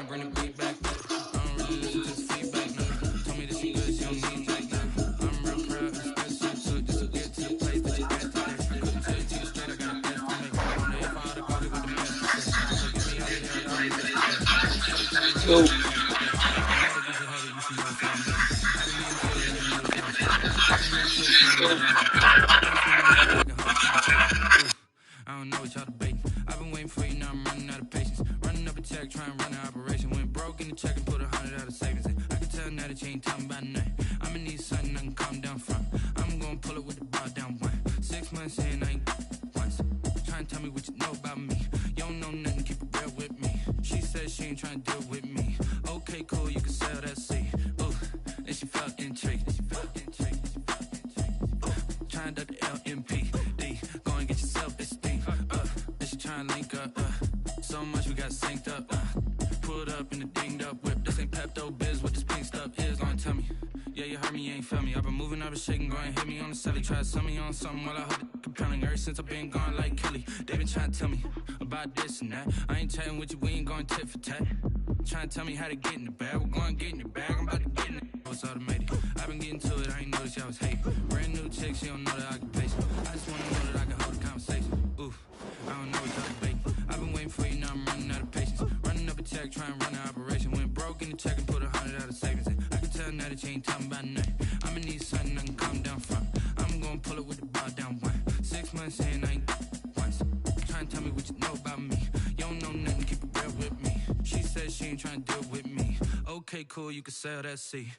tryna bring the beat back. I don't really listen to the feedback, no. Told me that she good, she don't need Jack, no. I'm real proud, especially took just to get to the place that you got today. Couldn't tell you to the straight, I got a best to make. Wonder if I oughta call it with the best to say. So get me out of here, y'all need to stay. Go. You should have it, you should know it's all me. I've been getting to it, and you know it's all me. I've been getting trips, and you know I don't know what y'all debating. I've been waiting for you, now I'm running out of patience. Running up a check, trying to run an operation. Went broke in the check and put 100 out of savings in. I can tell now that you ain't talking about nothing. I'ma need something I can calm down from. I'm gonna pull it with the bar down one. 6 months in, I ain't once. Trying to tell me what you know about me. You don't know nothing, keep it real with me. She said she ain't trying to deal with me. Okay, cool, you can sell that seed. Ooh, and she felt intrigued. Trying to duck the LMPD. Go and get your self-esteem. And she trying to link up. So much we got synced up. Pulled up in the dinged up whip. This ain't Pepto Biz, what this pink stuff is. Gonna tell me. Yeah, you heard me, you ain't felt me. I've been moving, I've been shaking, go and hit me on the celly. Try to sell me on something while I hold it compelling. Ever since I've been gone like Kelly, they been trying to tell me about this and that. I ain't chatting with you, we ain't going tit for tat. Trying to tell me how to get in the bag. We're going to get in the bag, I'm about to get in it. It's automated. I've been getting to it, I ain't noticed y'all was hating. Brand new chick, she don't know the occupation. I just wanna know that I can hold a conversation. Ooh, I don't know what y'all debating. I've been waiting for you, now I'm running out of patience. Running up a check, trying to run an operation. Went broke in the check and put 100 out of savings in. I can tell now that you ain't talking about nothing. I'ma need something I can calm down from. I'm gonna pull it with the bar down one. 6 months in, I ain't once. Trying to tell me what you know about me. You don't know nothing, keep it real with me. She said she ain't trying to deal with me. Okay, cool, you can sell that seed.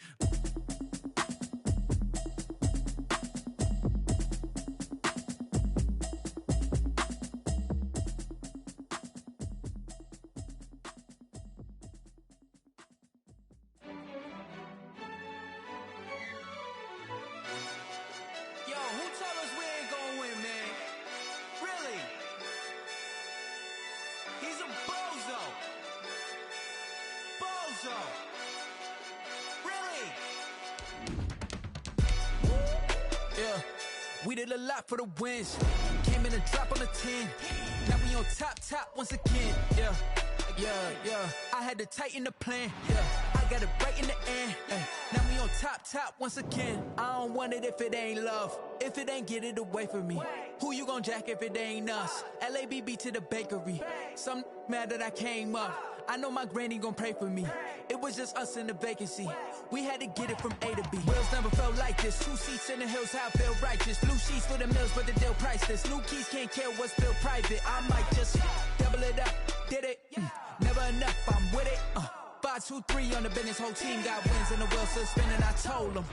We did a lot for the wins. Came in and drop on the 10. Now we on top once again. Yeah. I had to tighten the plan. Yeah, I got it right in the end. Now we on top once again. I don't want it if it ain't love. If it ain't, get it away from me. Who you gon' jack if it ain't us? LABB to the bakery. Some mad that I came up. I know my granny gon' pray for me. It was just us in the vacancy. We had to get it from A to B. Wheels never felt like this. 2 seats in the hills, how I feel righteous. Blue sheets for the mills, but the deal priceless. New keys can't care what's still private. I might just double it up. Did it? Never enough, I'm with it. 5, 2, 3 on the business. Whole team got wins and the wheels still spinning. I told them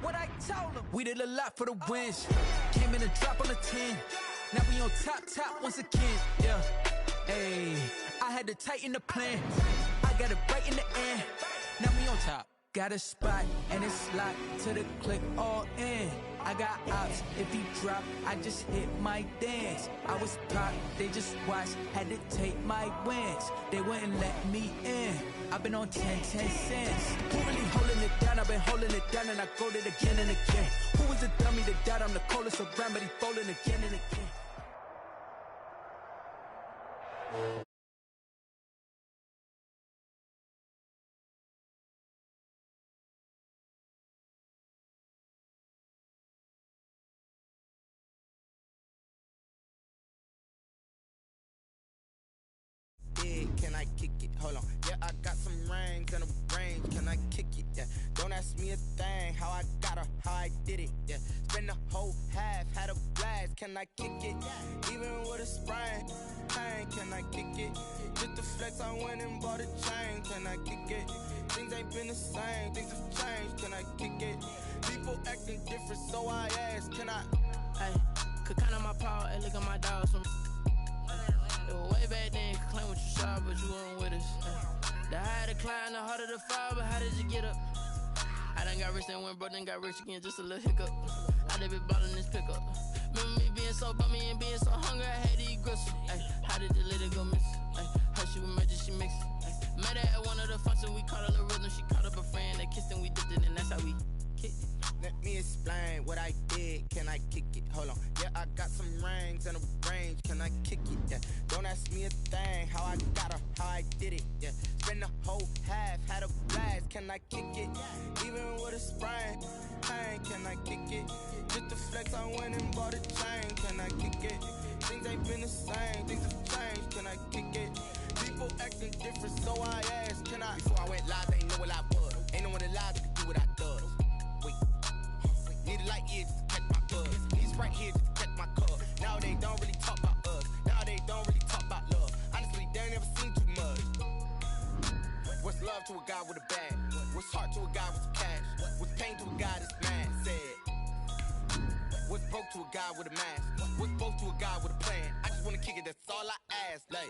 what I told them. We did a lot for the wins. Came in and drop on the 10. Now we on top once again. Yeah. Hey, I had to tighten the plan. I got it right in the end. Now we on top. Got a spot and it's locked to the click all in. I got ops, if he drop, I just hit my dance. I was pop, they just watched, had to take my wins. They wouldn't let me in. I've been on 10 cents. Who really holding it down? I've been holding it down and I go it again and again. Who was the dummy that died? I'm the coldest around, but he folding again and again. Can I kick it? Hold on. Yeah, I got some rings and a range. Can I kick it? Yeah. Don't ask me a thing. How I got her, how I did it. Yeah. Spend the whole half, had a blast. Can I kick it? Even with a sprain. Pain, can I kick it? Just the flex, I went and bought a chain. Can I kick it? Things ain't been the same. Things have changed. Can I kick it? People acting different, so I ask. Can I? Hey, could count on my power and look at my dogs from. Way back then, could claim what you saw, but you weren't with us. The higher the climb, the harder the fall, but how did you get up? I done got rich and went broke, then got rich again, just a little hiccup. I done been ballin' this pickup. Remember me being so bummy and being so hungry, I had to eat gristle. Ay, how did the lady go miss? Ay, how she was magic, she mixed. Met her at one of the functions, we caught her the rhythm, she caught up a friend, they kissed and we dipped it, and that's how we kicked it. Let me explain what I did. Can I kick it? Hold on. Yeah, I got some rings and a range. Can I kick it? Yeah. Don't ask me a thing. How I got her, how I did it. Yeah. Spend the can I kick it? Even with a sprain, pain, can I kick it? Just the flex, I went and bought a chain, can I kick it? Things ain't been the same, things have changed, can I kick it? People acting different, so I asked, can I? Before I went live, they ain't know what I was. Ain't no one alive that could do what I does. Wait, need a light here just to catch my buzz. Need Sprite here just to catch my cup. Now they don't really talk about us. Now they don't really talk about love. Honestly, they ain't never seen too much. What's love to a guy with a bag? What's heart to a guy with some cash? What's pain to a guy that's mad? Said. What's broke to a guy with a mask? What's both to a guy with a plan? I just wanna kick it, that's all I ask. Like,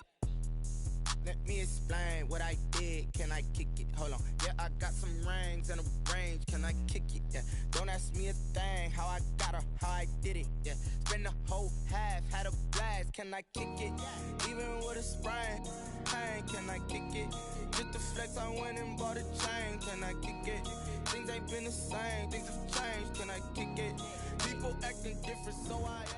let me explain what I did. Can I kick it? Hold on. Yeah, I got some rings and a range. Can I kick it? Yeah. Don't ask me a thing. How I got her, how I did it. Yeah. Spend the whole half, had a blast. Can I kick it? Even with a sprain, pain. Can I kick it? Just the flex, I went and bought a chain. Can I kick it? Things ain't been the same. Things have changed. Can I kick it? People acting different, so I ask.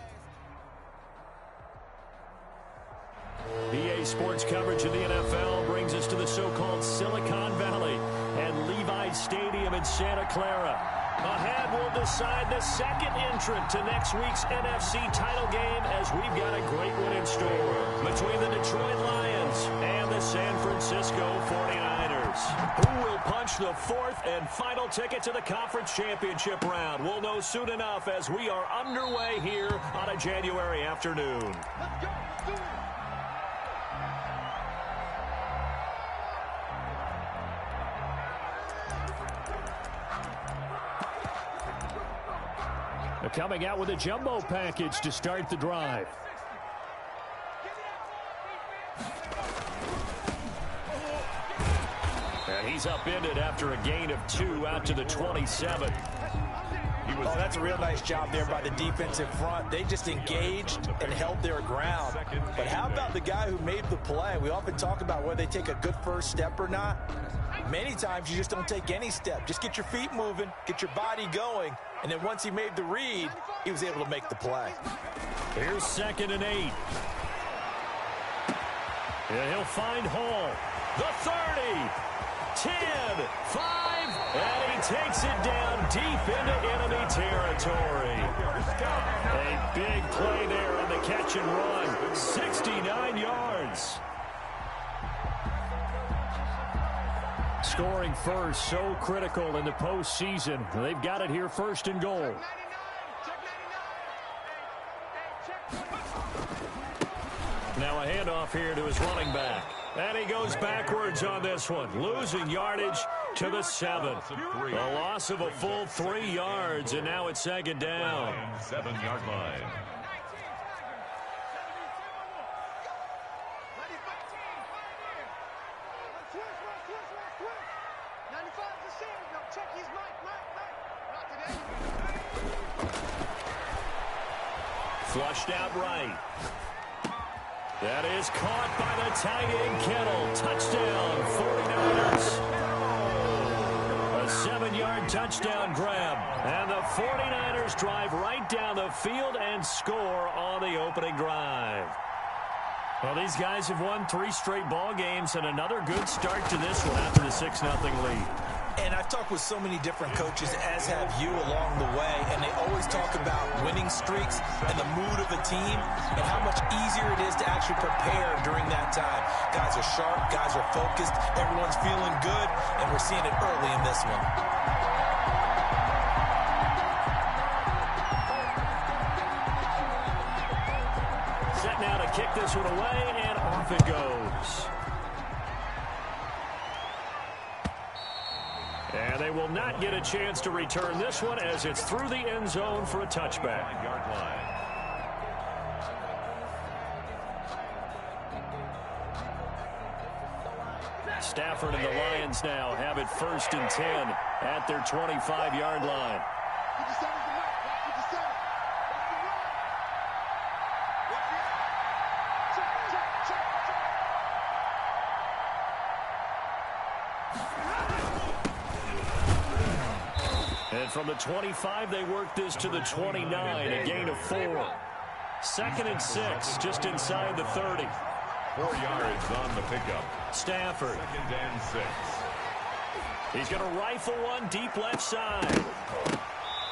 EA Sports coverage of the NFL brings us to the so-called Silicon Valley and Levi's Stadium in Santa Clara. Ahead, we'll decide the second entrant to next week's NFC title game as we've got a great one in store between the Detroit Lions and the San Francisco 49ers. Who will punch the fourth and final ticket to the conference championship round? We'll know soon enough as we are underway here on a January afternoon. Let's go. Do it. Coming out with a jumbo package to start the drive. And he's upended after a gain of 2 out to the 27. Oh, that's a real nice job there by the defensive front. They just engaged and held their ground. But how about the guy who made the play? We often talk about whether they take a good first step or not. Many times you just don't take any step. Just get your feet moving, get your body going. And then once he made the read, he was able to make the play. Here's 2nd and 8. And he'll find Hall. The 30, 10, 5, and he takes it down deep into enemy territory. A big play there on the catch and run. 69 yards. Scoring first, so critical in the postseason. They've got it here, 1st and goal. Now a handoff here to his running back. And he goes backwards on this one, losing yardage to the 7. A loss of a full 3 yards, and now it's 2nd down. 7-yard line. Flushed out right. That is caught by the tight end Kittle. Touchdown, 49ers. A 7-yard touchdown grab. And the 49ers drive right down the field and score on the opening drive. Well, these guys have won 3 straight ball games and another good start to this one after the 6-0 lead. And I've talked with so many different coaches, as have you, along the way, and they always talk about winning streaks and the mood of a team and how much easier it is to actually prepare during that time. Guys are sharp, guys are focused, everyone's feeling good, and we're seeing it early in this one. Set now to kick this one away, and off it goes. And they will not get a chance to return this one as it's through the end zone for a touchback. 9-yard line. Stafford and the Lions now have it 1st and 10 at their 25-yard line. And from the 25, they work this to the 29, a gain of 4. 2nd and 6, just inside the 30. 4 yards on the pickup. Stafford. 2nd and 6. He's going to rifle one deep left side.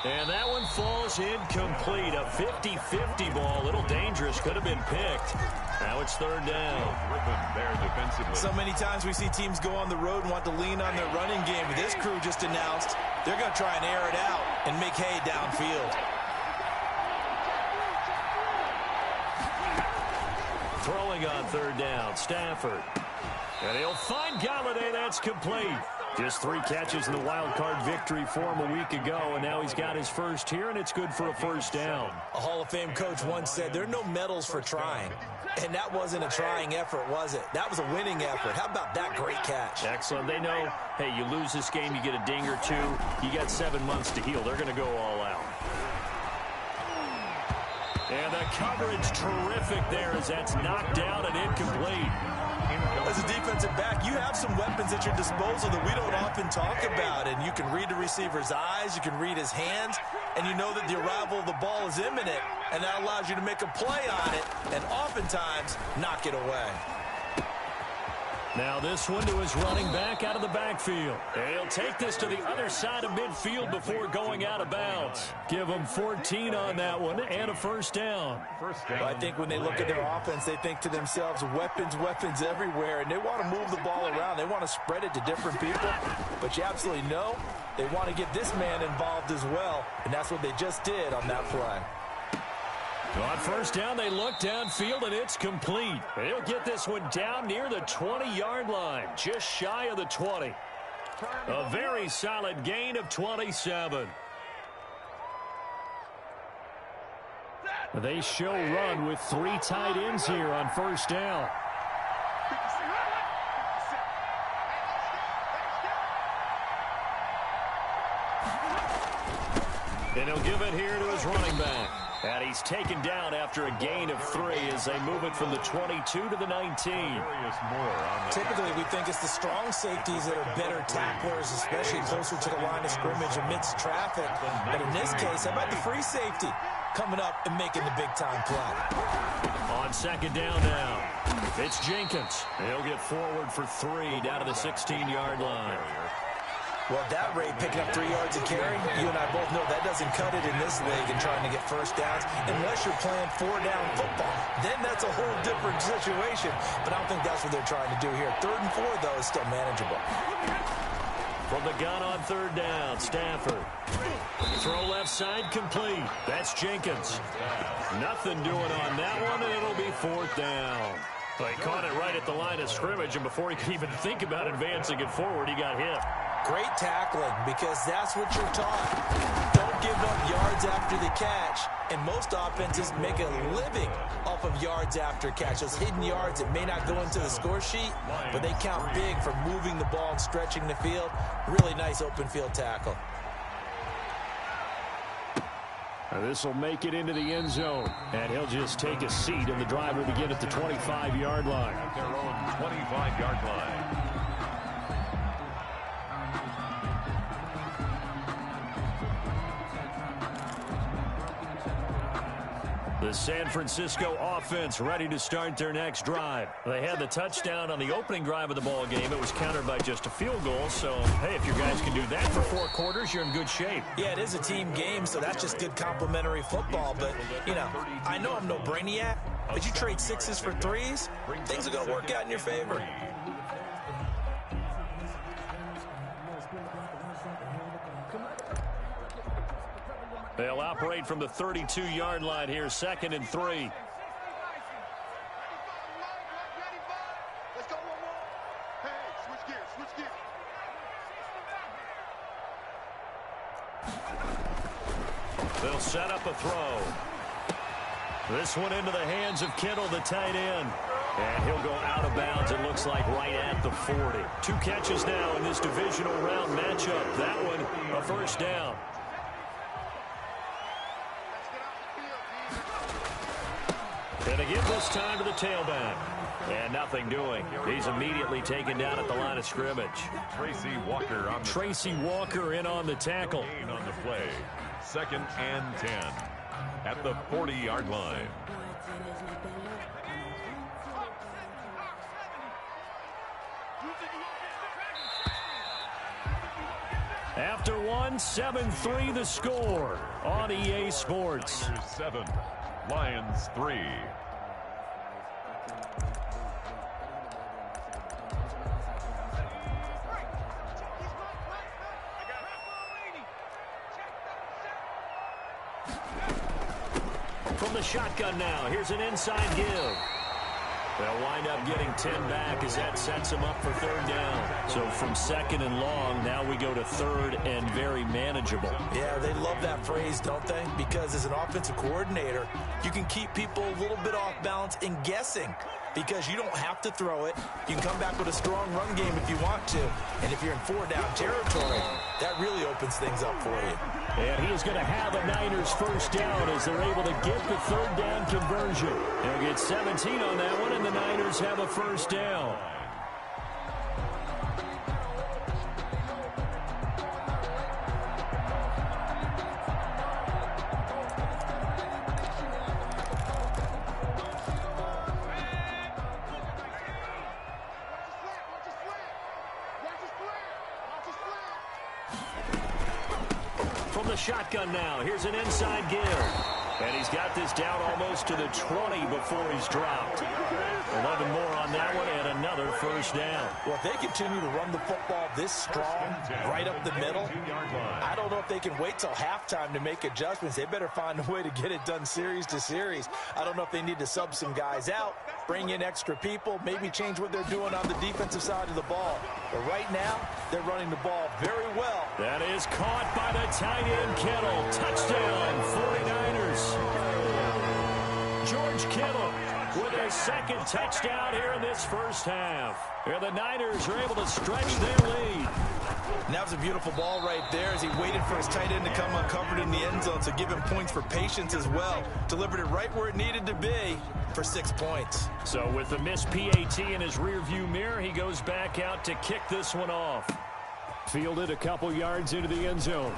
And that one falls incomplete. A 50-50 ball. A little dangerous. Could have been picked. Now it's third down. There defensively. So many times we see teams go on the road and want to lean on their running game. This crew just announced they're going to try and air it out and make hay downfield. Throwing on third down, Stafford. And he'll find Galladay. That's complete. Just 3 catches in the wild card victory for him a week ago, and now he's got his first here, and it's good for a first down. A Hall of Fame coach once said there are no medals for trying. And that wasn't a trying effort, was it? That was a winning effort. How about that great catch? Excellent. They know, hey, you lose this game, you get a ding or 2. You got 7 months to heal. They're going to go all out. And the coverage terrific there as that's knocked down and incomplete. As a defensive back, you have some weapons at your disposal that we don't often talk about. And you can read the receiver's eyes, you can read his hands, and you know that the arrival of the ball is imminent. And that allows you to make a play on it and oftentimes knock it away. Now this one to his running back out of the backfield. And he'll take this to the other side of midfield before going out of bounds. Give him 14 on that one and a first down. Well, I think when they look at their offense, they think to themselves, weapons, weapons everywhere. And they want to move the ball around. They want to spread it to different people. But you absolutely know they want to get this man involved as well. And that's what they just did on that play. On first down, they look downfield, and it's complete. He'll get this one down near the 20-yard line, just shy of the 20. A very solid gain of 27. They show run with 3 tight ends here on first down. And he'll give it here to his running back. And he's taken down after a gain of 3 as they move it from the 22 to the 19. Typically, we think it's the strong safeties that are better tacklers, especially closer to the line of scrimmage amidst traffic. But in this case, how about the free safety coming up and making the big-time play? On second down now, it's Jenkins. He'll get forward for 3 down to the 16-yard line. Well, at that rate, picking up 3 yards a carry, you and I both know that doesn't cut it in this league and trying to get first downs unless you're playing 4-down football. Then that's a whole different situation, but I don't think that's what they're trying to do here. 3rd and 4, though, is still manageable. From the gun on third down, Stafford. Throw left side complete. That's Jenkins. Nothing doing on that one, and it'll be 4th down. Well, he caught it right at the line of scrimmage, and before he could even think about advancing it forward, he got hit. Great tackling, because that's what you're taught. Don't give up yards after the catch. And most offenses make a living off of yards after catch. Those hidden yards that may not go into the score sheet, but they count big for moving the ball and stretching the field. Really nice open field tackle. This will make it into the end zone, and he'll just take a seat, and the drive will begin at the 25-yard line. At their own 25-yard line. The San Francisco offense ready to start their next drive. They had the touchdown on the opening drive of the ball game. It was countered by just a field goal. So, hey, if your guys can do that for 4 quarters, you're in good shape. Yeah, it is a team game, so that's just good complimentary football. But, you know, I know I'm no brainiac, but you trade 6s for 3s, things are going to work out in your favor. They'll operate from the 32-yard line here, 2nd and 3. They'll set up a throw. This one into the hands of Kittle, the tight end. And he'll go out of bounds, it looks like, right at the 40. 2 catches now in this divisional round matchup. That one, a first down. And they give this time to the tailback. And nothing doing. He's immediately taken down at the line of scrimmage. Tracy Walker in on the tackle. On the play. 2nd and 10 at the 40-yard line. After one, 7-3 the score on EA Sports. Niners 7, Lions 3. From the shotgun now, here's an inside give. They'll wind up getting 10 back as that sets them up for third down. So from second and long, now we go to third and very manageable. Yeah, they love that phrase, don't they? Because as an offensive coordinator, you can keep people a little bit off balance and guessing because you don't have to throw it. You can come back with a strong run game if you want to. And if you're in 4-down territory, that really opens things up for you. And he is going to have a Niners first down as they're able to get the third down conversion. They'll get 17 on that one, and the Niners have a first down. From the shotgun now, here's an inside give. And he's got this down almost to the 20 before he's dropped. 11 more on that one and another first down. Well, if they continue to run the football this strong, right up the middle, I don't know if they can wait till halftime to make adjustments. They better find a way to get it done series to series. I don't know if they need to sub some guys out, bring in extra people, maybe change what they're doing on the defensive side of the ball. But right now, they're running the ball very well. That is caught by the tight end Kittle. Touchdown, 49ers. George Kittle with a second touchdown here in this first half. And the Niners are able to stretch their lead. And that was a beautiful ball right there as he waited for his tight end to come uncovered in the end zone, so give him points for patience as well. Delivered it right where it needed to be for 6 points. So with the missed PAT in his rearview mirror, he goes back out to kick this one off. Fielded a couple yards into the end zone.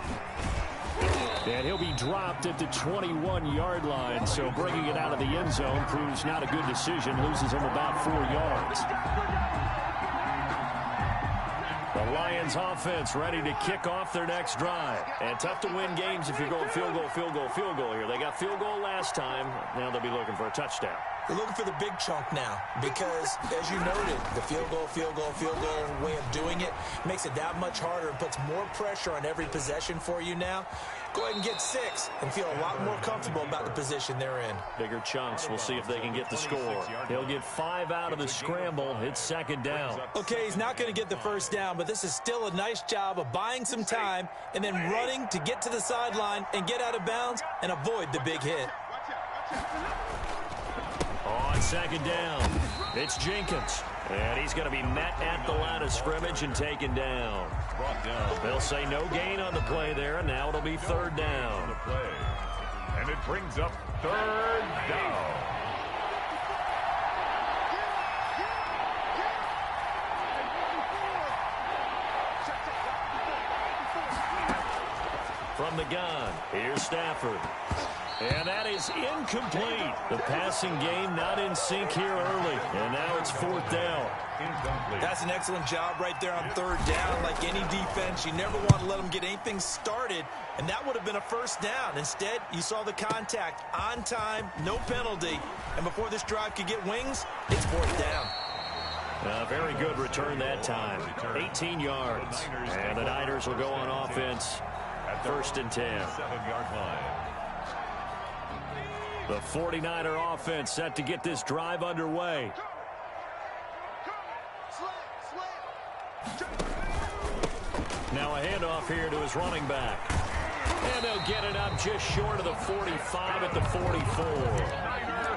And he'll be dropped at the 21-yard line, so bringing it out of the end zone proves not a good decision, loses him about 4 yards. The Lions offense ready to kick off their next drive. And tough to win games if you're going field goal, field goal, field goal here. They got field goal last time. Now they'll be looking for a touchdown. They're looking for the big chunk now because, as you noted, the field goal way of doing it makes it that much harder and puts more pressure on every possession for you now. Go ahead and get 6 and feel a lot more comfortable about the position they're in. Bigger chunks. We'll see if they can get the score. He'll get 5 out of the scramble. It's second down. Okay, he's not going to get the first down, but this is still a nice job of buying some time and then running to get to the sideline and get out of bounds and avoid the big hit. On second down, it's Jenkins. And he's going to be met at the line of scrimmage and taken down. They'll say no gain on the play there, and now it'll be third down. And it brings up third down. From the gun, here's Stafford. And that is incomplete. The passing game not in sync here early. And now it's fourth down. That's an excellent job right there on third down. Like any defense, you never want to let them get anything started. And that would have been a first down. Instead, you saw the contact on time, no penalty. And before this drive could get wings, it's fourth down. Very good return that time. 18 yards. And the Niners will go on offense at first and 10. 7-yard line. The 49er offense set to get this drive underway. Now a handoff here to his running back. And they'll get it up just short of the 45 at the 44.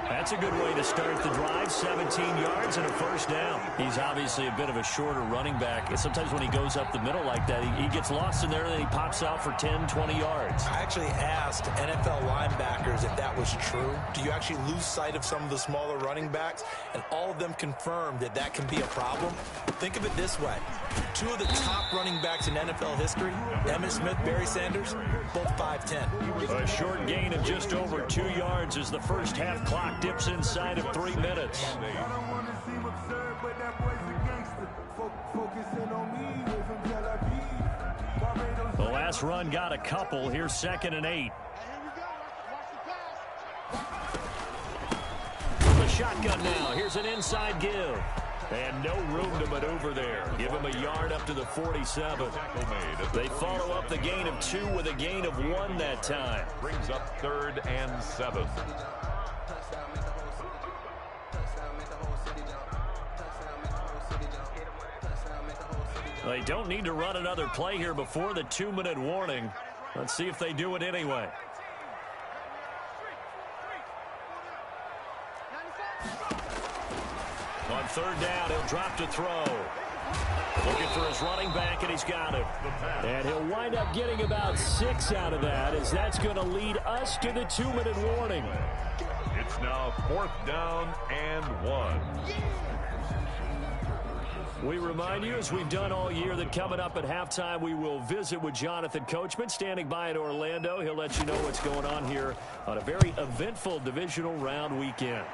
That's a good way to start the drive. 17 yards and a first down. He's obviously a bit of a shorter running back. And sometimes when he goes up the middle like that, he gets lost in there and then he pops out for 10, 20 yards. I actually asked NFL linebackers if that was true. Do you actually lose sight of some of the smaller running backs? And all of them confirmed that that can be a problem. Think of it this way. 2 of the top running backs in NFL history, Emmitt Smith, Barry Sanders, both 5'10". A short gain of just over 2 yards as the first half clock dips inside of 3 minutes. The last run got a couple. Here's 2nd and 8. From the shotgun now. Here's an inside give. And no room to maneuver there. Give him a yard up to the 47. They follow up the gain of 2 with a gain of 1 that time. Brings up 3rd and 7. They don't need to run another play here before the 2-minute warning. Let's see if they do it anyway. On 3rd down, he'll drop to throw. Looking for his running back, and he's got him. And he'll wind up getting about 6 out of that, as that's going to lead us to the 2-minute warning. It's now 4th down and 1. We remind you, as we've done all year, that coming up at halftime, we will visit with Jonathan Coachman, standing by in Orlando. He'll let you know what's going on here on a very eventful divisional round weekend.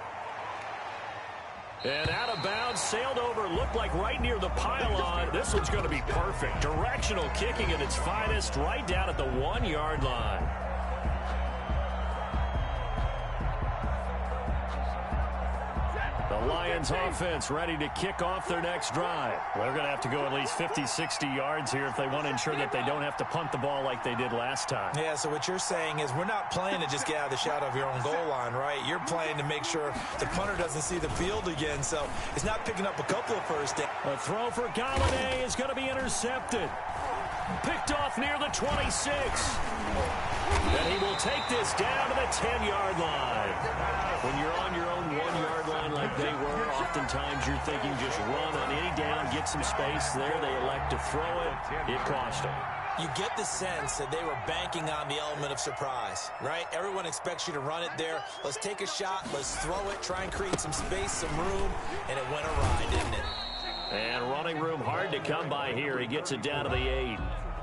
And out of bounds, sailed over, looked like right near the pylon. This one's going to be perfect. Directional kicking at its finest, right down at the 1-yard line. The Lions offense ready to kick off their next drive. Well, they're going to have to go at least 50, 60 yards here if they want to ensure that they don't have to punt the ball like they did last time. Yeah, so what you're saying is we're not playing to just get out of the shadow of your own goal line, right? You're playing to make sure the punter doesn't see the field again, so it's not picking up a couple of first downs. A throw for Galladay is going to be intercepted. Picked off near the 26. And he will take this down to the 10-yard line. When you're on your own 1-yard line like they were, oftentimes you're thinking just run on any down, get some space there. They elect to throw it. It cost them. You get the sense that they were banking on the element of surprise, right? Everyone expects you to run it there. Let's take a shot. Let's throw it. Try and create some space, some room. And it went awry, didn't it? And running room hard to come by here. He gets it down to the 8.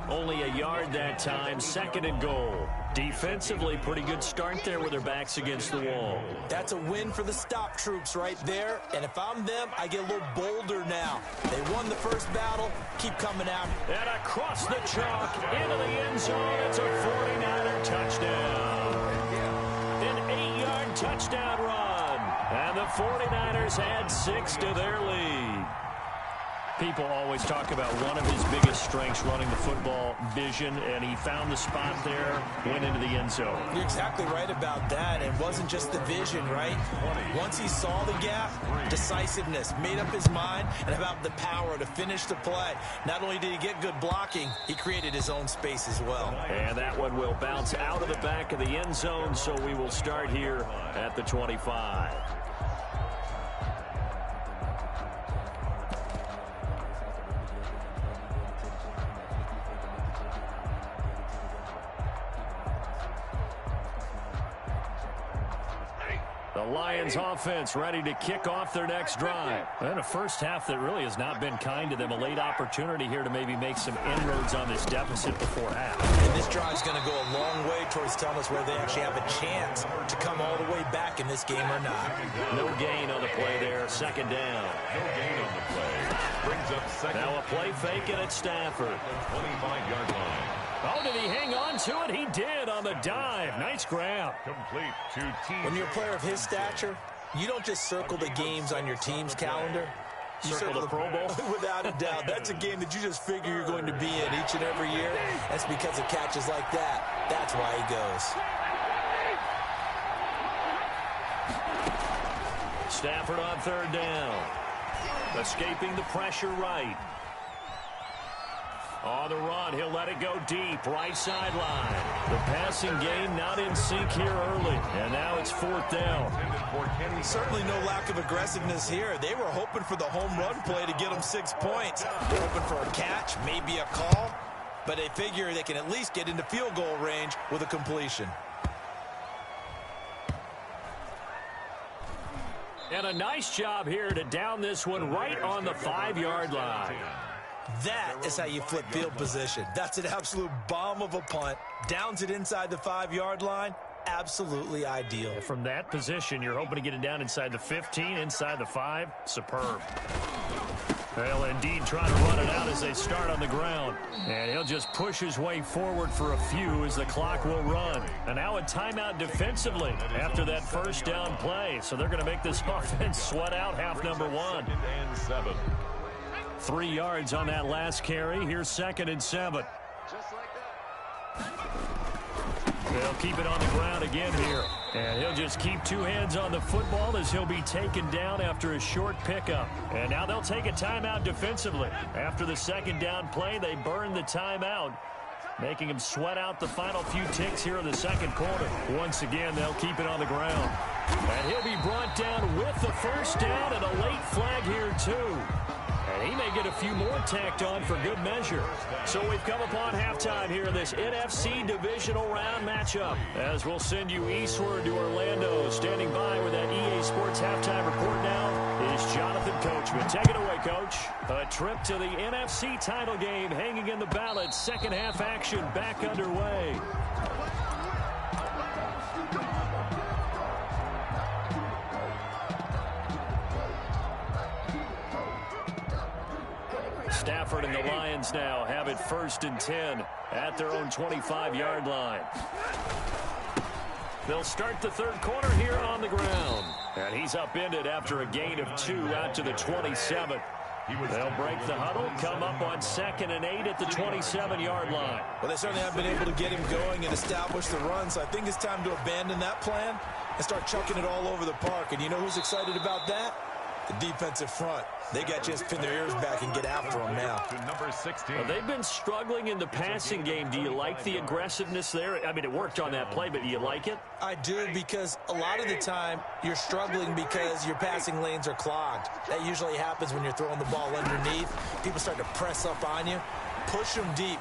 Only a yard that time. 2nd and goal. Defensively, pretty good start there with their backs against the wall. That's a win for the stop troops right there. And if I'm them, I get a little bolder now. They won the first battle. Keep coming out. And across the chalk into the end zone. It's a 49er touchdown. An 8-yard touchdown run. And the 49ers add 6 to their lead. People always talk about one of his biggest strengths, running the football, vision, and he found the spot there, went into the end zone. You're exactly right about that. It wasn't just the vision, right? Once he saw the gap, decisiveness, made up his mind, and about the power to finish the play. Not only did he get good blocking, he created his own space as well. And that one will bounce out of the back of the end zone, so we will start here at the 25. The Lions offense ready to kick off their next drive. And a first half that really has not been kind to them. A late opportunity here to maybe make some inroads on this deficit before half. And this drive's going to go a long way towards telling us whether they actually have a chance to come all the way back in this game or not. No gain on the play there. 2nd down. No gain on the play. Brings up 2nd. Now a play fake at Stafford. 25-yard line. Oh, did he hang on to it? He did on the dive. Nice grab. Complete to team. When you're a player of his stature, you don't just circle the games on your team's calendar. You circle the Pro Bowl? Without a doubt. That's a game that you just figure you're going to be in each and every year. That's because of catches like that. That's why he goes. Stafford on 3rd down. Escaping the pressure right. On the run, he'll let it go deep, right sideline. The passing game not in sync here early, and now it's 4th down. Certainly no lack of aggressiveness here. They were hoping for the home run play to get them 6 points. They're hoping for a catch, maybe a call, but they figure they can at least get into field goal range with a completion. And a nice job here to down this one right on the 5-yard line. That is how you flip field position. That's an absolute bomb of a punt. Downs it inside the 5-yard line. Absolutely ideal. From that position, you're hoping to get it down inside the 15, inside the 5. Superb. They'll indeed try to run it out as they start on the ground. And he'll just push his way forward for a few as the clock will run. And now a timeout defensively after that first down play. So they're going to make this offense sweat out half number one. 3 yards on that last carry. Here's 2nd and 7. They'll keep it on the ground again here. And he'll just keep 2 hands on the football as he'll be taken down after a short pickup. And now they'll take a timeout defensively. After the 2nd down play, they burn the timeout, making him sweat out the final few ticks here in the 2nd quarter. Once again, they'll keep it on the ground. And he'll be brought down with the first down and a late flag here too. And he may get a few more tacked on for good measure. So we've come upon halftime here in this NFC divisional round matchup. As we'll send you eastward to Orlando. Standing by with that EA Sports halftime report now is Jonathan Coachman. Take it away, Coach. A trip to the NFC title game hanging in the balance. Second half action back underway. Stafford and the Lions now have it 1st and 10 at their own 25-yard line. They'll start the 3rd quarter here on the ground. And he's upended after a gain of 2 out to the 27. They'll break the huddle, come up on 2nd and 8 at the 27-yard line. Well, they certainly have been able to get him going and establish the run, so I think it's time to abandon that plan and start chucking it all over the park. And you know who's excited about that? The defensive front. They got a chance to pin their ears back and get after them now. Number 16. Well, they've been struggling in the passing game. Do you like the aggressiveness there? I mean, it worked on that play, but do you like it? I do, because a lot of the time you're struggling because your passing lanes are clogged. That usually happens when you're throwing the ball underneath. People start to press up on you. Push them deep.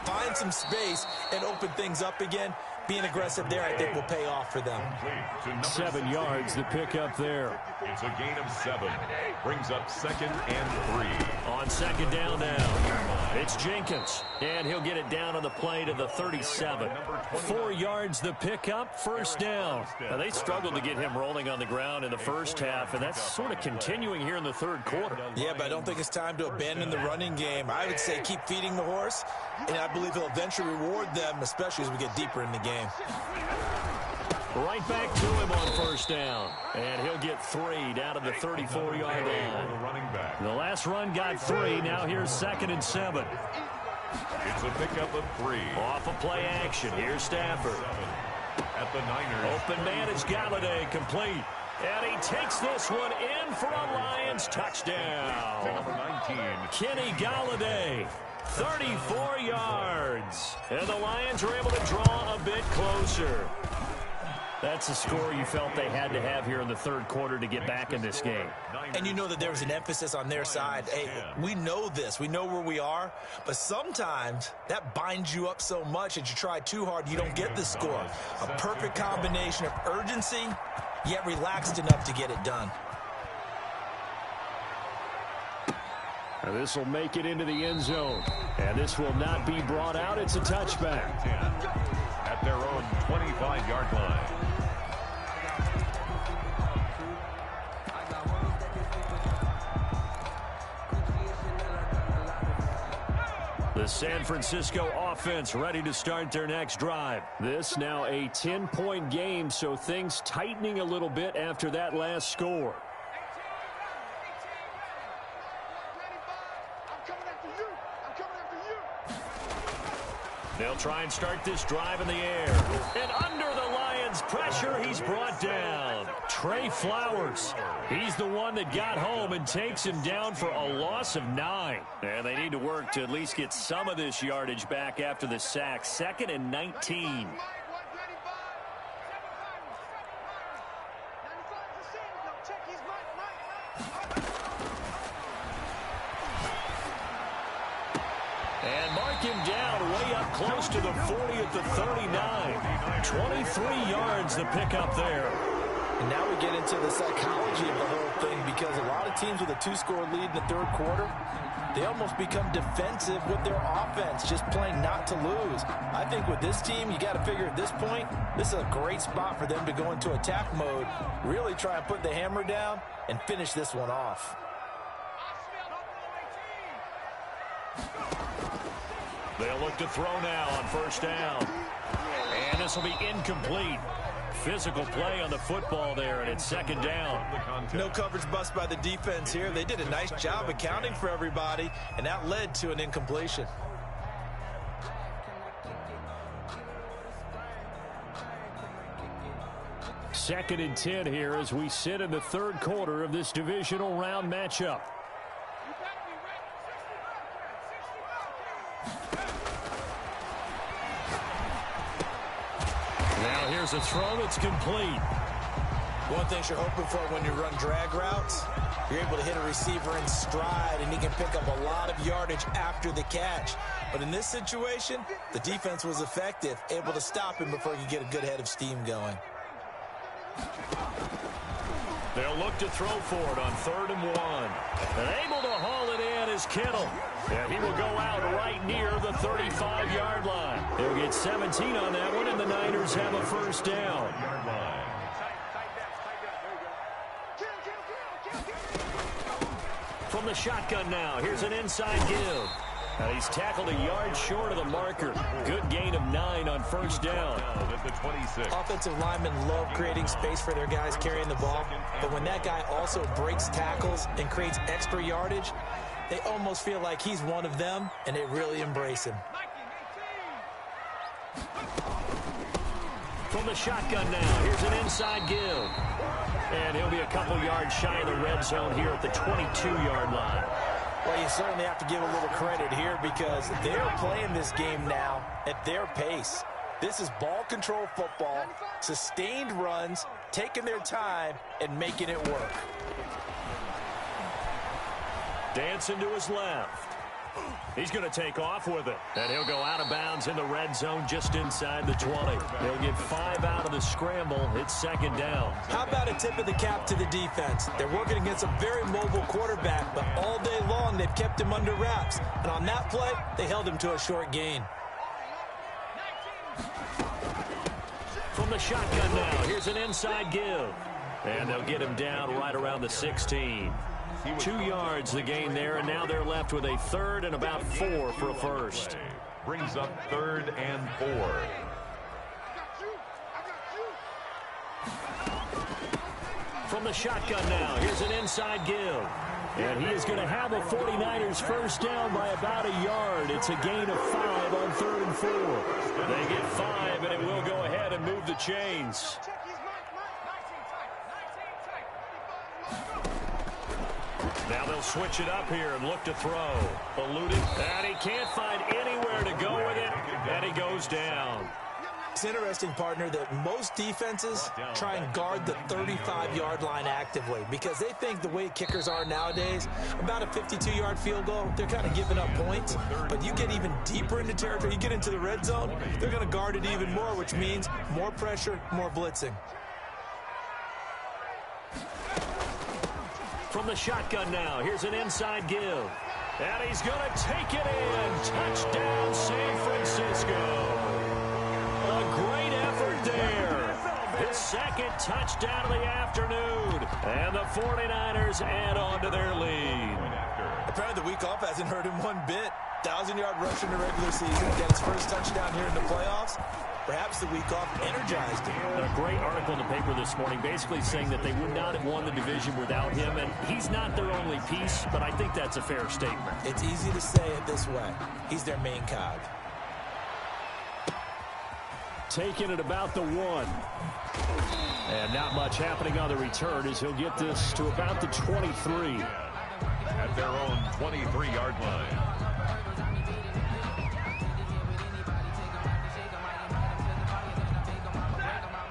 Find some space and open things up again. Being aggressive there, I think, will pay off for them. 7 yards, the pickup there. It's a gain of 7. Brings up 2nd and 3. On 2nd down now, it's Jenkins. And he'll get it down on the play to the 37. 4 yards, the pickup, 1st down. Now, they struggled to get him rolling on the ground in the first half, and that's sort of continuing here in the 3rd quarter. Yeah, but I don't think it's time to abandon the running game. I would say keep feeding the horse, and I believe he'll eventually reward them, especially as we get deeper in the game. Right back to him on 1st down. And he'll get 3 down to the 34-yard line. The last run got 3. Now here's 2nd and 7. It's a pickup of 3. Off of play action. Here's Stafford. At the Niners. Open man is Galladay, complete. And he takes this one in for a Lions touchdown. Number 19. Kenny Galladay. 34 yards. And the Lions are able to draw a bit closer. That's a score you felt they had to have here in the 3rd quarter to get back in this game. And you know that there was an emphasis on their side. Hey, we know this. We know where we are. But sometimes that binds you up so much that you try too hard, you don't get the score. A perfect combination of urgency, yet relaxed enough to get it done. This will make it into the end zone. And this will not be brought out. It's a touchback. At their own 25-yard line. The San Francisco offense ready to start their next drive. This now a 10-point game, so things tightening a little bit after that last score. They'll try and start this drive in the air. And under the Lions' pressure, he's brought down. Trey Flowers. He's the one that got home and takes him down for a loss of 9. And they need to work to at least get some of this yardage back after the sack. 2nd and 19. And mark him down way up close to the 40 at the 39. 23 yards the pickup there. And now we get into the psychology of the whole thing, because a lot of teams with a 2-score lead in the 3rd quarter, they almost become defensive with their offense, just playing not to lose. I think with this team, you got to figure at this point, this is a great spot for them to go into attack mode, really try and put the hammer down and finish this one off. They'll look to throw now on first down. And this will be incomplete. Physical play on the football there, and it's second down. No coverage bust by the defense here. They did a nice job accounting for everybody, and that led to an incompletion. Second and 10 here as we sit in the third quarter of this divisional round matchup. Now here's a throw that's complete. One thing you're hoping for when you run drag routes, you're able to hit a receiver in stride, and he can pick up a lot of yardage after the catch. But in this situation, the defense was effective, able to stop him before he could get a good head of steam going. They'll look to throw for it on 3rd and 1. And able to haul it in is Kittle. And he will go out right near the 35-yard line. He'll get 17 on that one, and the Niners have a first down. From the shotgun now, here's an inside give. And he's tackled a yard short of the marker. Good gain of 9 on first down. At the 26. Offensive linemen love creating space for their guys carrying the ball, but when that guy also breaks tackles and creates extra yardage, they almost feel like he's one of them, and they really embrace him. From the shotgun now, here's an inside give. And he'll be a couple yards shy of the red zone here at the 22-yard line. Well, you certainly have to give a little credit here because they're playing this game now at their pace. This is ball control football, sustained runs, taking their time, and making it work. Dancing to his left. He's going to take off with it. And he'll go out of bounds in the red zone just inside the 20. They'll get 5 out of the scramble. It's second down. How about a tip of the cap to the defense? They're working against a very mobile quarterback, but all day long they've kept him under wraps. And on that play, they held him to a short gain. From the shotgun now, here's an inside give. And they'll get him down right around the 16. 2 yards the gain there, and now they're left with a 3rd and about 4 for a first. Brings up 3rd and 4. From the shotgun now, here's an inside give. And he is going to have a 49ers first down by about a yard. It's a gain of 5 on 3rd and 4. They get 5, and it will go ahead and move the chains. Now they'll switch it up here and look to throw. Eluded, and he can't find anywhere to go with it, and he goes down. It's interesting, partner, that most defenses try and guard the 35-yard line actively because they think the way kickers are nowadays, about a 52-yard field goal, they're kind of giving up points. But you get even deeper into territory, you get into the red zone, they're going to guard it even more, which means more pressure, more blitzing. From the shotgun now, here's an inside give. And he's going to take it in. Touchdown, San Francisco. A great effort there. His second touchdown of the afternoon. And the 49ers add on to their lead. Apparently the week off hasn't hurt him one bit. 1,000-yard rush in the regular season. Get his first touchdown here in the playoffs. Perhaps the week off energized him. A great article in the paper this morning basically saying that they would not have won the division without him. And he's not their only piece, but I think that's a fair statement. It's easy to say it this way. He's their main cog. Taking it about the 1. And not much happening on the return as he'll get this to about the 23. At their own 23-yard line.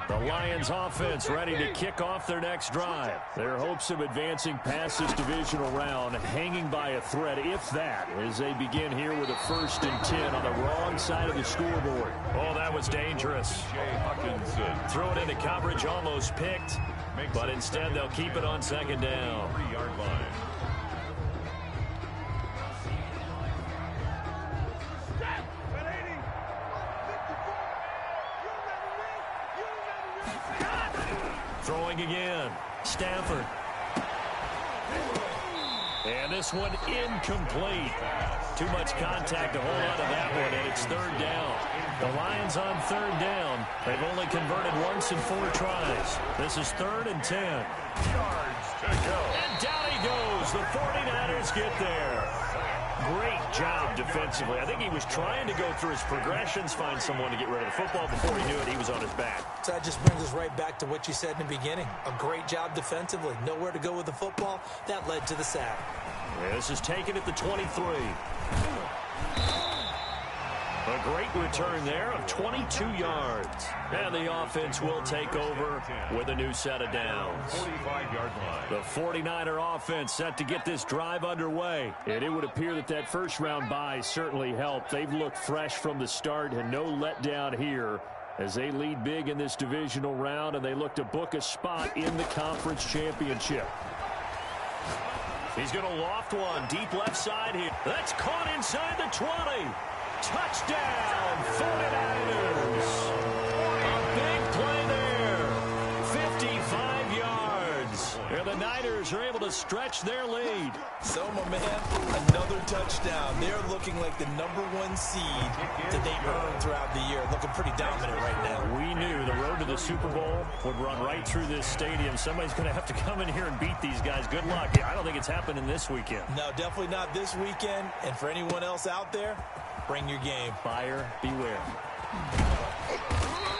The Lions offense ready to kick off their next drive. Their hopes of advancing past this divisional round hanging by a thread, if that, as they begin here with a 1st and 10 on the wrong side of the scoreboard. Oh, that was dangerous. Jay Hawkinson. Throw it into coverage, almost picked, but instead they'll keep it on second down. 3-yard line. Throwing again. Stafford. And this one incomplete. Too much contact to hold on to that one, and it's third down. The Lions on third down. They've only converted once in 4 tries. This is 3rd and 10. Yards to go. And down he goes. The 49ers get there. Great job defensively. I think he was trying to go through his progressions, find someone to get rid of the football. Before he knew it, he was on his back. So that just brings us right back to what you said in the beginning. A great job defensively. Nowhere to go with the football. That led to the sack. Yeah, this is taken at the 23. A great return there of 22 yards. And the offense will take over with a new set of downs. 45-yard line. The 49er offense set to get this drive underway. And it would appear that that first-round bye certainly helped. They've looked fresh from the start and no letdown here as they lead big in this divisional round, and they look to book a spot in the conference championship. He's going to loft one deep left side here. That's caught inside the 20. Touchdown, 49ers. A big play there. 55 yards. And the Niners are able to stretch their lead. So, my man, another touchdown. They're looking like the #1 seed that they earned throughout the year. Looking pretty dominant right now. We knew the road to the Super Bowl would run right through this stadium. Somebody's going to have to come in here and beat these guys. Good luck. I don't think it's happening this weekend. No, definitely not this weekend. And for anyone else out there, bring your game. Buyer beware.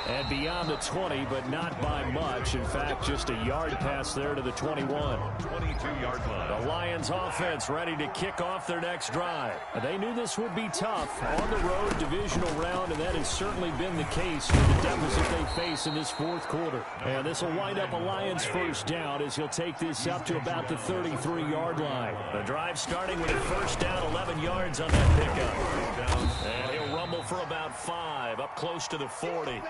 And beyond the 20, but not by much. In fact, just a yard pass there to the 21. 22-yard line. The Lions offense ready to kick off their next drive. They knew this would be tough on the road divisional round, and that has certainly been the case with the deficit they face in this 4th quarter. And this will wind up a Lions first down as he'll take this up to about the 33-yard line. The drive starting with a first down, 11 yards on that pickup. And he'll rumble for about 5, up close to the 40.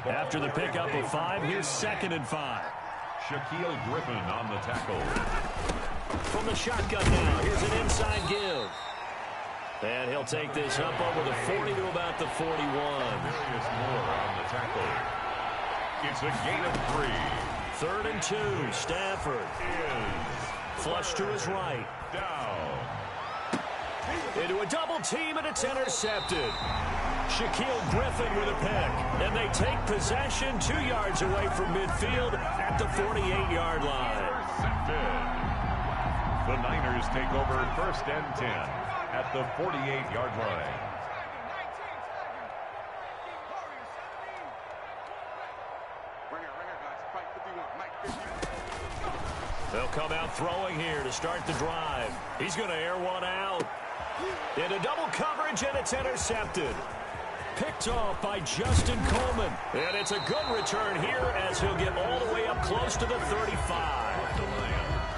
After the pickup of 5, here's 2nd and 5. Shaquille Griffin on the tackle. From the shotgun now, here's an inside give. And he'll take this up over the 40 to about the 41. Darius Moore on the tackle. It's a gain of 3. 3rd and 2, Stafford. Is Flush to his right. down. Into a double team, and it's intercepted. Shaquille Griffin with a pick. And they take possession 2 yards away from midfield at the 48-yard line. The Niners take over 1st and 10 at the 48-yard line. They'll come out throwing here to start the drive. He's going to air one out. Into double coverage, and it's intercepted. Picked off by Justin Coleman. And it's a good return here as he'll get all the way up close to the 35.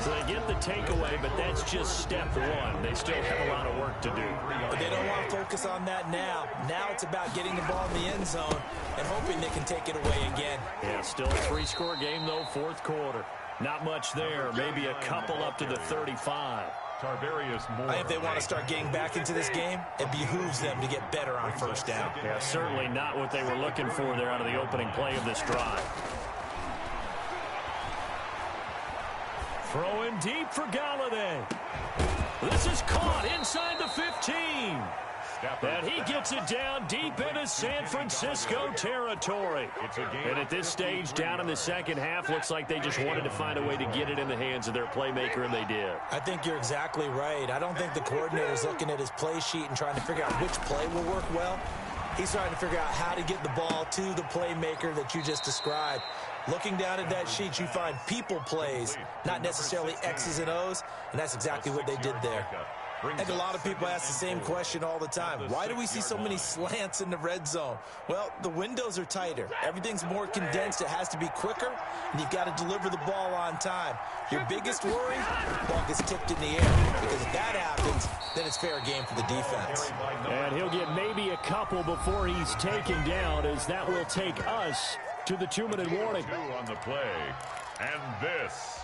So they get the takeaway, but that's just step 1. They still have a lot of work to do. But they don't want to focus on that now. Now it's about getting the ball in the end zone and hoping they can take it away again. Yeah, still a 3-score game, though, 4th quarter. Not much there. Maybe a couple up to the 35. Tarvarius Moore. If they want to start getting back into this game, it behooves them to get better on first down. Yeah, certainly not what they were looking for there out of the opening play of this drive. Throwing deep for Galladay. This is caught inside the 15. And he gets it down deep into San Francisco territory. And at this stage, down in the second half, looks like they just wanted to find a way to get it in the hands of their playmaker, and they did. I think you're exactly right. I don't think the coordinator's looking at his play sheet and trying to figure out which play will work well. He's trying to figure out how to get the ball to the playmaker that you just described. Looking down at that sheet, you find people plays, not necessarily X's and O's, and that's exactly what they did there. And a lot of people ask the same question all the time. Why do we see so many slants in the red zone? Well, the windows are tighter. Everything's more condensed. It has to be quicker, and you've got to deliver the ball on time. Your biggest worry, the ball gets tipped in the air. Because if that happens, then it's fair game for the defense. And he'll get maybe a couple before he's taken down, as that will take us to the 2-minute warning. 2 on the play. And this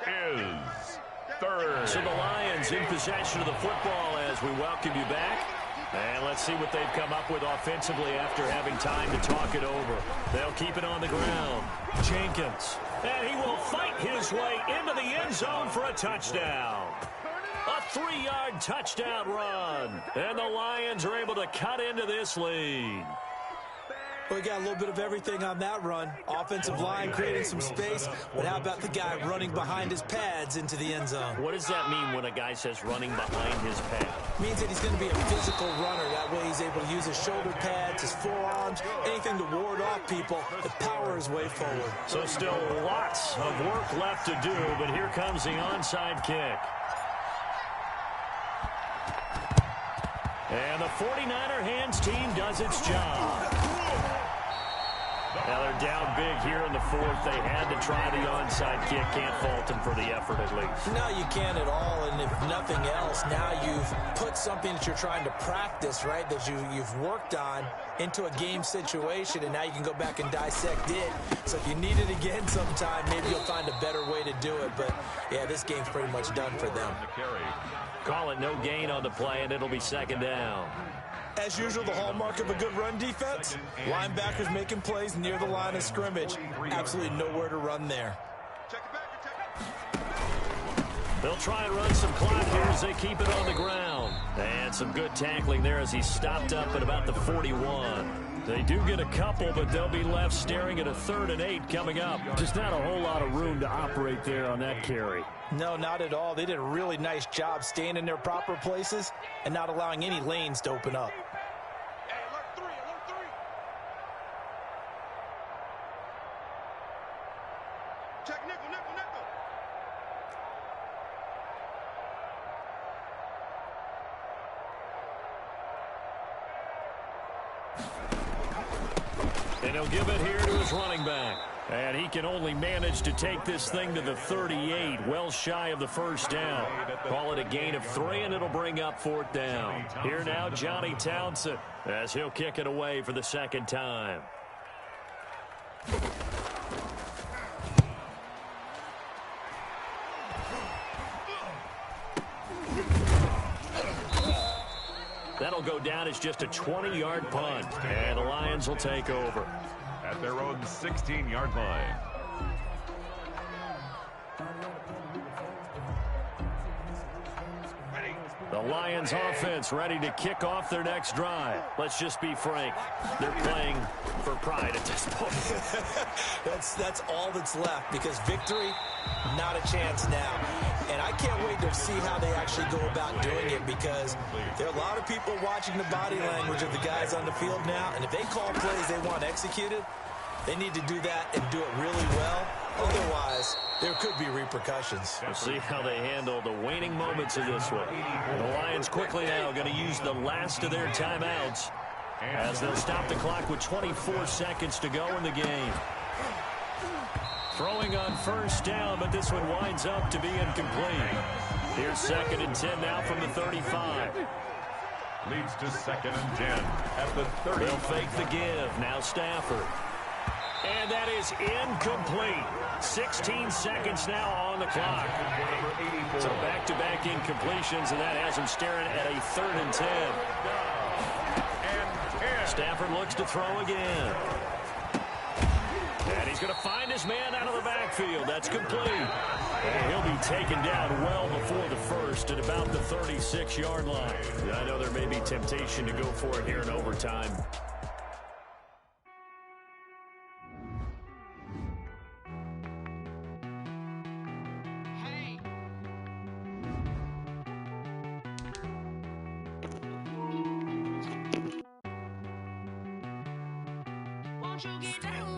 is 3rd. So the Lions in possession of the football as we welcome you back. And let's see what they've come up with offensively after having time to talk it over. They'll keep it on the ground. Jenkins. And he will fight his way into the end zone for a touchdown. 3-yard touchdown run. And the Lions are able to cut into this lead. We got a little bit of everything on that run. Offensive line creating some space, but how about the guy running behind his pads into the end zone? What does that mean when a guy says running behind his pad? Means that he's going to be a physical runner. That way he's able to use his shoulder pads, his forearms, anything to ward off people and power his way forward. So still lots of work left to do, but here comes the onside kick. And the 49er hands team does its job. Now they're down big here in the fourth. They had to try the onside kick. Can't fault them for the effort at least. No, you can't at all. And if nothing else, now you've put something that you're trying to practice, right, that you've worked on into a game situation, and now you can go back and dissect it. So if you need it again sometime, maybe you'll find a better way to do it. But, yeah, this game's pretty much done for them. Call it no gain on the play, and it'll be second down. As usual, the hallmark of a good run defense, linebackers making plays near the line of scrimmage. Absolutely nowhere to run there. They'll try and run some clock here as they keep it on the ground. And some good tackling there as he stopped up at about the 41. They do get a couple, but they'll be left staring at a 3rd and 8 coming up. Just not a whole lot of room to operate there on that carry. No, not at all. They did a really nice job staying in their proper places and not allowing any lanes to open up. Check nickel. And he'll give it here to his running back. And he can only manage to take this thing to the 38, well shy of the first down. Call it a gain of 3, and it'll bring up 4th down. Here now, Johnny Townsend, as he'll kick it away for the second time. That'll go down as just a 20-yard punt, and the Lions will take over. At their own 16-yard line. The Lions offense ready to kick off their next drive. Let's just be frank. They're playing for pride at this point. That's all that's left, because victory, not a chance now. And I can't wait to see how they actually go about doing it, because there are a lot of people watching the body language of the guys on the field now, and if they call plays they want executed, they need to do that and do it really well. Otherwise, there could be repercussions. We'll see how they handle the waning moments of this one. The Lions quickly now going to use the last of their timeouts as they'll stop the clock with 24 seconds to go in the game. Throwing on first down, but this one winds up to be incomplete. Here's 2nd and 10 now from the 35. Leads to 2nd and 10 at the 30. They'll fake the give. Now Stafford. And that is incomplete. 16 seconds now on the clock. So back-to-back incompletions, and that has him staring at a 3rd and 10. Stafford looks to throw again. And he's going to find his man out of the backfield. That's complete. And he'll be taken down well before the first at about the 36-yard line. I know there may be temptation to go for it here in overtime. Won't you get down?